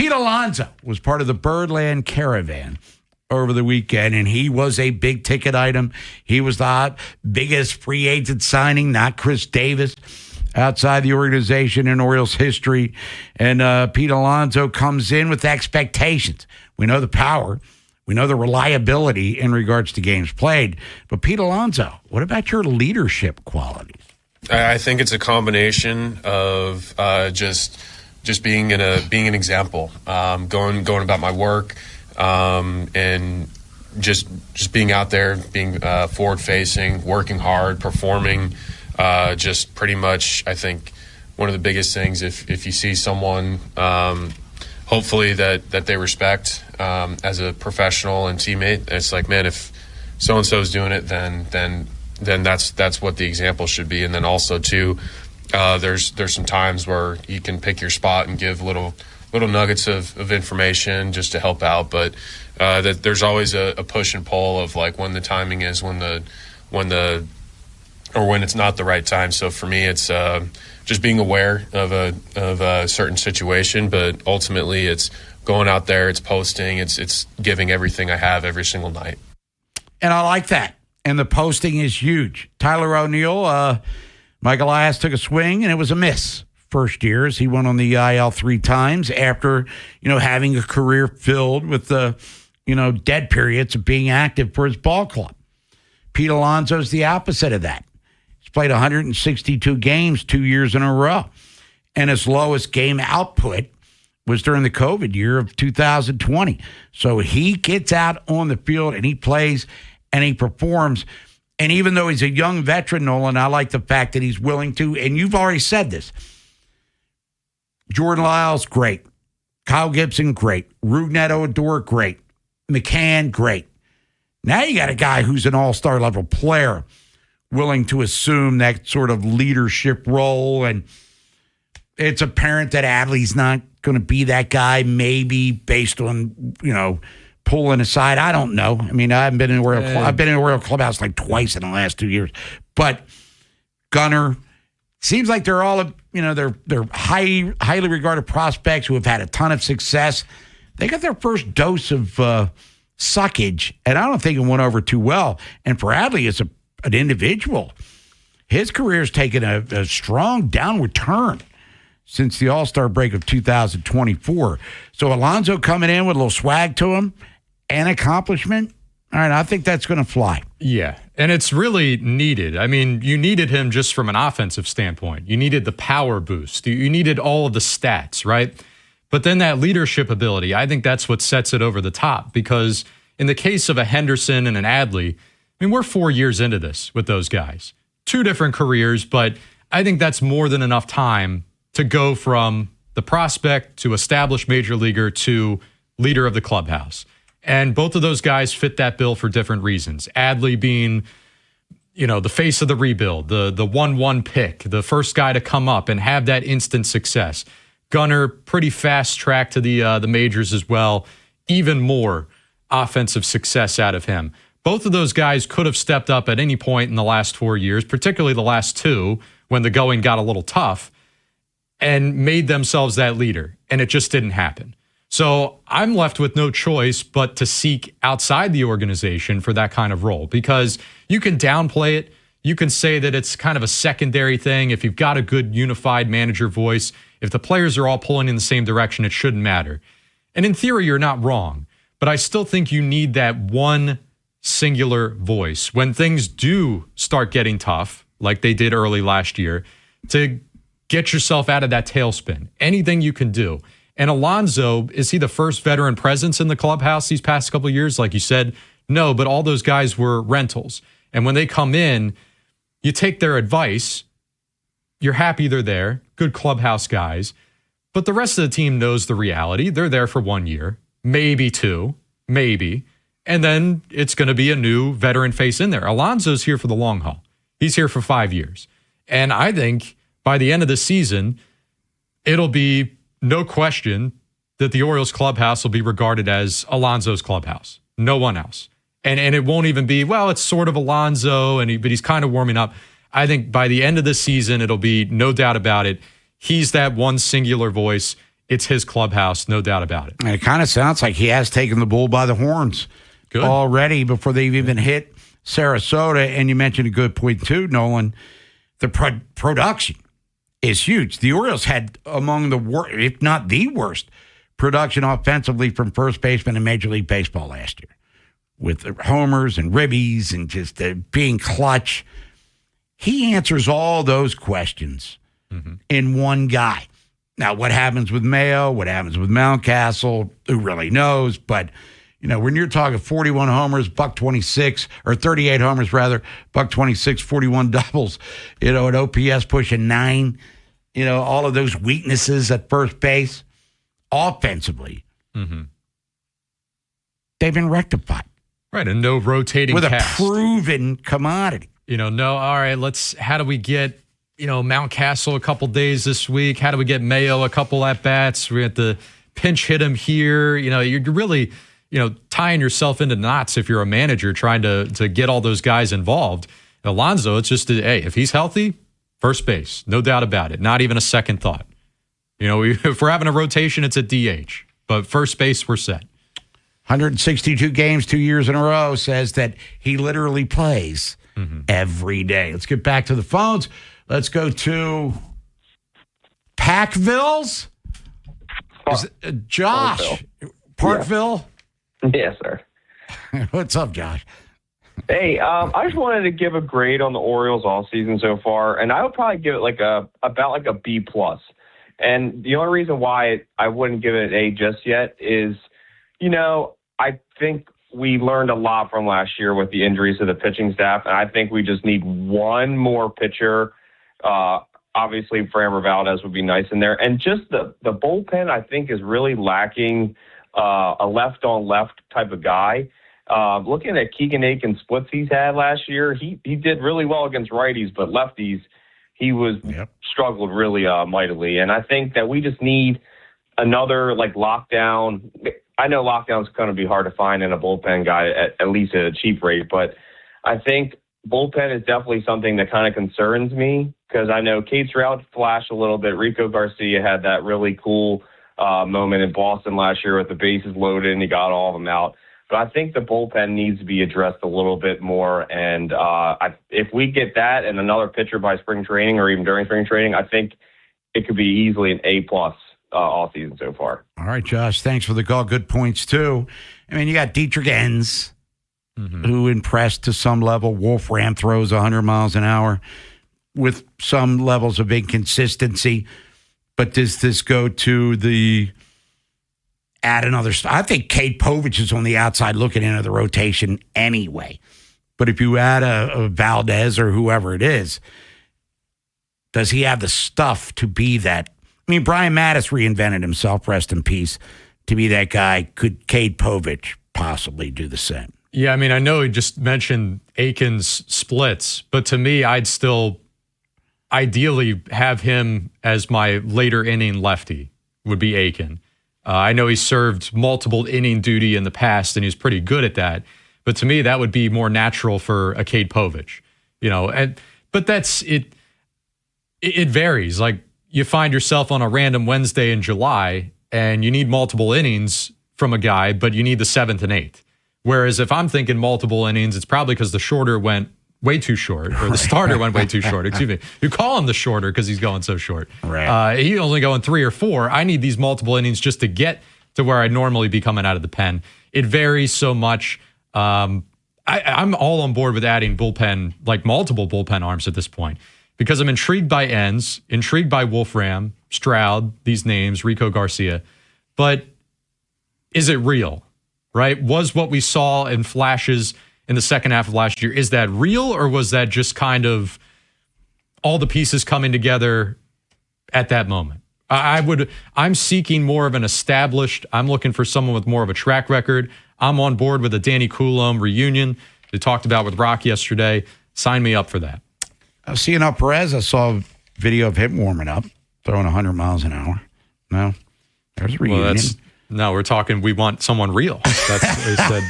Pete Alonso was part of the Birdland Caravan over the weekend, and he was a big-ticket item. He was the biggest free agent signing, not Chris Davis, outside the organization in Orioles history. And Pete Alonso comes in with expectations. We know the power. We know the reliability in regards to games played. But Pete Alonso, what about your leadership qualities? I think it's a combination of just being an example, going about my work, and just being out there, being forward facing, working hard, performing. Just pretty much, I think one of the biggest things, if you see someone, hopefully that they respect as a professional and teammate, it's like, man, if so and so is doing it, then that's what the example should be. And then also too, there's some times where you can pick your spot and give little nuggets of information just to help out, but that there's always a push and pull of like when the timing is, when it's not the right time. So for me, it's just being aware of a certain situation, but ultimately it's going out there, it's posting, it's giving everything I have every single night. And I like that. And the posting is huge. Tyler O'Neill, Mike Elias took a swing, and it was a miss. First year, as he went on the IL 3 times after, having a career filled with the, dead periods of being active for his ball club. Pete Alonso's the opposite of that. He's played 162 games 2 years in a row. And his lowest game output was during the COVID year of 2020. So he gets out on the field and he plays and he performs. And even though he's a young veteran, Nolan, I like the fact that he's willing to, and you've already said this, Jordan Lyles, great. Kyle Gibson, great. Rougned Odor, great. McCann, great. Now you got a guy who's an all-star level player willing to assume that sort of leadership role. And it's apparent that Adley's not going to be that guy, maybe based on, pulling aside. I don't know. I mean, I've been in Oriole Clubhouse like twice in the last 2 years. But Gunnar, seems like they're all, they're highly regarded prospects who have had a ton of success. They got their first dose of suckage, and I don't think it went over too well. And for Adley, as an individual, his career's taken a strong downward turn since the All-Star break of 2024. So Alonso coming in with a little swag to him and accomplishment, all right, I think that's going to fly. Yeah, and it's really needed. I mean, you needed him just from an offensive standpoint. You needed the power boost. You needed all of the stats, right? But then that leadership ability, I think that's what sets it over the top, because in the case of a Henderson and an Adley, I mean, we're 4 years into this with those guys. 2 different careers, but I think that's more than enough time to go from the prospect to established major leaguer to leader of the clubhouse. And both of those guys fit that bill for different reasons. Adley being, the face of the rebuild, the 1-1 pick, the first guy to come up and have that instant success. Gunnar, pretty fast track to the majors as well. Even more offensive success out of him. Both of those guys could have stepped up at any point in the last 4 years, particularly the last 2 when the going got a little tough, and made themselves that leader. And it just didn't happen. So I'm left with no choice but to seek outside the organization for that kind of role, because you can downplay it. You can say that it's kind of a secondary thing. If you've got a good unified manager voice, if the players are all pulling in the same direction, it shouldn't matter. And in theory, you're not wrong. But I still think you need that one singular voice when things do start getting tough, like they did early last year, to get yourself out of that tailspin. Anything you can do. And Alonso, is he the first veteran presence in the clubhouse these past couple of years? Like you said, no, but all those guys were rentals. And when they come in, you take their advice. You're happy they're there. Good clubhouse guys. But the rest of the team knows the reality. They're there for 1 year, maybe 2, maybe. And then it's going to be a new veteran face in there. Alonso's here for the long haul. He's here for 5 years. And I think by the end of the season, it'll be no question that the Orioles clubhouse will be regarded as Alonso's clubhouse. No one else. And it won't even be, well, it's sort of Alonso, but he's kind of warming up. I think by the end of the season, it'll be no doubt about it. He's that one singular voice it's his clubhouse, no doubt about it. And it kind of sounds like he has taken the bull by the horns already before they've even hit Sarasota. And you mentioned a good point too, Nolan. The production is huge. The Orioles had among the worst, if not the worst, production offensively from first baseman in Major League Baseball last year, with homers and ribbies and just being clutch. He answers all those questions in one guy. Now, what happens with Mayo? What happens with Mountcastle? Who really knows? But, when you're talking 41 homers, $126, or 38 homers rather, $126, 41 doubles, an OPS pushing 9, all of those weaknesses at first base, offensively, they've been rectified. Right, and no rotating with cast. A proven commodity. No, all right, how do we get, Mountcastle a couple days this week? How do we get Mayo a couple at-bats? We have to pinch hit him here. You're really, tying yourself into knots if you're a manager trying to get all those guys involved. Alonso, it's just, hey, if he's healthy, first base, no doubt about it. Not even a second thought. If we're having a rotation, it's a DH. But first base, we're set. 162 games, 2 years in a row, says that he literally plays every day. Let's get back to the phones. Let's go to Packville's. Josh. Parkville? Yes, sir. What's up, Josh? Hey, I just wanted to give a grade on the Orioles all season so far, and I would probably give it about a B+. And the only reason why I wouldn't give it an A just yet is, I think we learned a lot from last year with the injuries to the pitching staff, and I think we just need one more pitcher. Obviously, Framber Valdez would be nice in there. And just the bullpen, I think, is really lacking a left-on-left type of guy. Looking at Keegan Aiken's splits he's had last year, he did really well against righties, but lefties, he struggled really mightily. And I think that we just need another lockdown. I know lockdown's going to be hard to find in a bullpen guy, at least at a cheap rate, but I think bullpen is definitely something that kind of concerns me because I know Cade Stroud flashed a little bit. Rico Garcia had that really cool moment in Boston last year with the bases loaded and he got all of them out. But I think the bullpen needs to be addressed a little bit more. And if we get that and another pitcher by spring training or even during spring training, I think it could be easily an A+ all season so far. All right, Josh, thanks for the call. Good points, too. I mean, you got Dietrich Enns, who impressed to some level. Wolfram throws 100 miles an hour with some levels of inconsistency. But does this go to add another? I think Kate Povich is on the outside looking into the rotation anyway. But if you add a Valdez or whoever it is, does he have the stuff to be that? I mean, Brian Mattis reinvented himself, rest in peace, to be that guy. Could Kate Povich possibly do the same? Yeah, I mean, I know he just mentioned Aiken's splits, but to me, I'd still ideally have him as my later inning lefty, would be Aiken. I know he served multiple inning duty in the past, and he's pretty good at that. But to me, that would be more natural for a Cade Povich, but that's it. It varies. Like you find yourself on a random Wednesday in July, and you need multiple innings from a guy, but you need the 7th and 8th. Whereas if I'm thinking multiple innings, it's probably because the shorter went way too short, or the starter went way too short. Excuse me. You call him the shorter because he's going so short. Right. He's only going 3 or 4. I need these multiple innings just to get to where I'd normally be coming out of the pen. It varies so much. I'm all on board with adding bullpen, like multiple bullpen arms at this point, because I'm intrigued by Enns, intrigued by Wolfram, Stroud, these names, Rico Garcia. But is it real, right? Was what we saw in flashes in the second half of last year, is that real, or was that just kind of all the pieces coming together at that moment? I'm seeking more of an established, I'm looking for someone with more of a track record. I'm on board with a Danny Coulomb reunion they talked about with Rock yesterday. Sign me up for that. Seeing up Perez, I saw a video of him warming up, throwing 100 miles an hour. No, there's a reunion. No, we're talking, we want someone real. That's what they said.